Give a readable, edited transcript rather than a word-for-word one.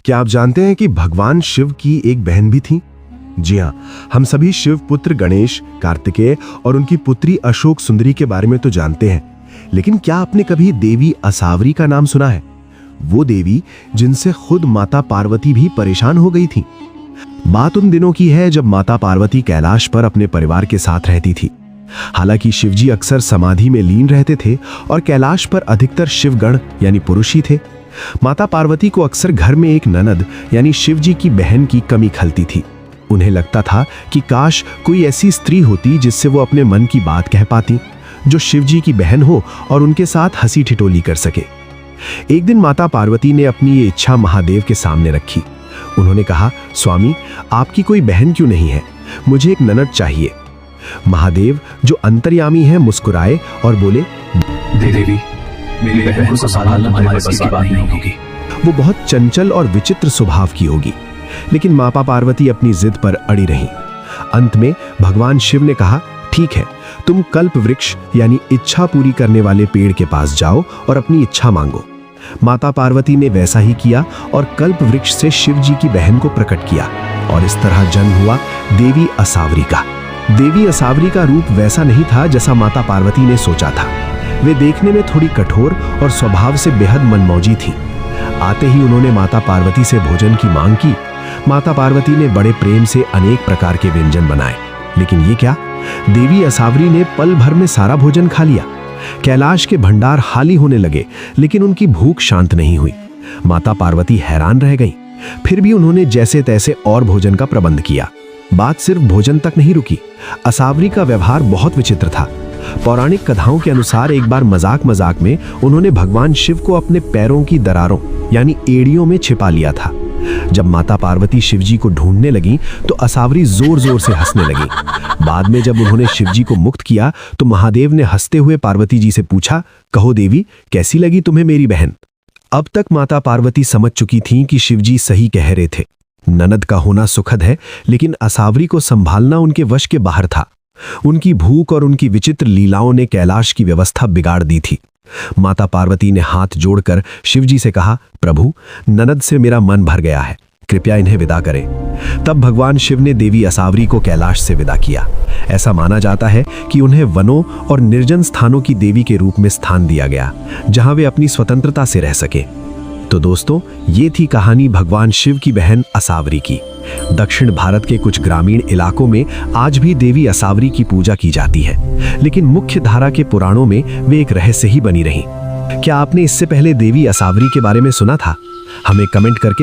क्या आप जानते हैं कि भगवान शिव की एक बहन भी थी? जी हाँ, हम सभी शिव पुत्र गणेश, कार्तिकेय और उनकी पुत्री अशोक सुंदरी के बारे में तो जानते हैं, लेकिन क्या आपने कभी देवी असावरी का नाम सुना है? वो देवी जिनसे खुद माता पार्वती भी परेशान हो गई थी। बात उन दिनों की है जब माता पार्वती कैलाश पर अपने परिवार के साथ रहती थी। हालांकि शिवजी अक्सर समाधि में लीन रहते थे और कैलाश पर अधिकतर शिवगण यानी पुरुष ही थे। माता पार्वती को अक्सर घर में एक ननद यानी शिवजी की बहन की कमी खलती थी। उन्हें लगता था कि काश कोई ऐसी स्त्री होती जिससे वो अपने मन की बात कह पाती, जो शिवजी की बहन हो और उनके साथ हंसी ठिठोली कर सके। एक दिन माता पार्वती ने अपनी ये इच्छा महादेव के सामने रखी। उन्होंने कहा, स्वामी, आपकी कोई बहन क्यों नहीं है? मुझे एक ननद चाहिए। महादेव जो अंतर्यामी है मुस्कुराए और बोले, देवी, मेरी बहन को संभालना हमारे बस की बात नहीं होगी। वो बहुत चंचल और विचित्र स्वभाव की होगी। लेकिन माता पार्वती अपनी जिद पर अड़ी रहीं। अंत में भगवान शिव ने कहा, ठीक है, तुम कल्प वृक्ष यानी इच्छा पूरी करने वाले पेड़ के पास जाओ और अपनी इच्छा मांगो। माता पार्वती ने वैसा ही किया और कल्प वृक्ष से शिव जी की बहन को प्रकट किया और इस तरह जन्म हुआ देवी असावरी का। देवी असावरी का रूप वैसा नहीं था जैसा माता पार्वती ने सोचा था। वे देखने में थोड़ी कठोर और स्वभाव से बेहद मनमौजी थी। आते ही उन्होंने माता पार्वती से भोजन की मांग की। माता पार्वती ने बड़े प्रेम से अनेक प्रकार के व्यंजन बनाए, लेकिन ये क्या, देवी असावरी ने पल भर में सारा भोजन खा लिया। कैलाश के भंडार खाली होने लगे, लेकिन उनकी भूख शांत नहीं हुई। माता पार्वती हैरान रह गईं। फिर भी उन्होंने जैसे तैसे और भोजन का प्रबंध किया। बात सिर्फ भोजन तक नहीं रुकी। असावरी का व्यवहार बहुत विचित्र था। पौराणिक कथाओं के अनुसार एक बार मजाक मजाक में उन्होंने भगवान शिव को अपने पैरों की दरारों यानी एड़ियों में छिपा लिया था। जब माता पार्वती शिवजी को ढूंढने लगी तो असावरी जोर जोर से हंसने लगी। बाद में जब उन्होंने शिवजी को मुक्त किया तो महादेव ने हंसते हुए पार्वती जी से पूछा, कहो देवी, कैसी लगी तुम्हें मेरी बहन? अब तक माता पार्वती समझ चुकी थीं कि शिवजी सही कह रहे थे। ननद का होना सुखद है, लेकिन असावरी को संभालना उनके वश के बाहर था। उनकी भूख और उनकी विचित्र लीलाओं ने कैलाश की व्यवस्था बिगाड़ दी थी। माता पार्वती ने हाथ जोड़कर शिवजी से कहा, प्रभु, ननद से मेरा मन भर गया है, कृपया इन्हें विदा करें। तब भगवान शिव ने देवी असावरी को कैलाश से विदा किया। ऐसा माना जाता है कि उन्हें वनों और निर्जन स्थानों की देवी के रूप में स्थान दिया गया, जहां वे अपनी स्वतंत्रता से रह सके। तो दोस्तों, ये थी कहानी भगवान शिव की बहन असावरी की। दक्षिण भारत के कुछ ग्रामीण इलाकों में आज भी देवी असावरी की पूजा की जाती है, लेकिन मुख्य धारा के पुराणों में वे एक रहस्य ही बनी रही। क्या आपने इससे पहले देवी असावरी के बारे में सुना था? हमें कमेंट करके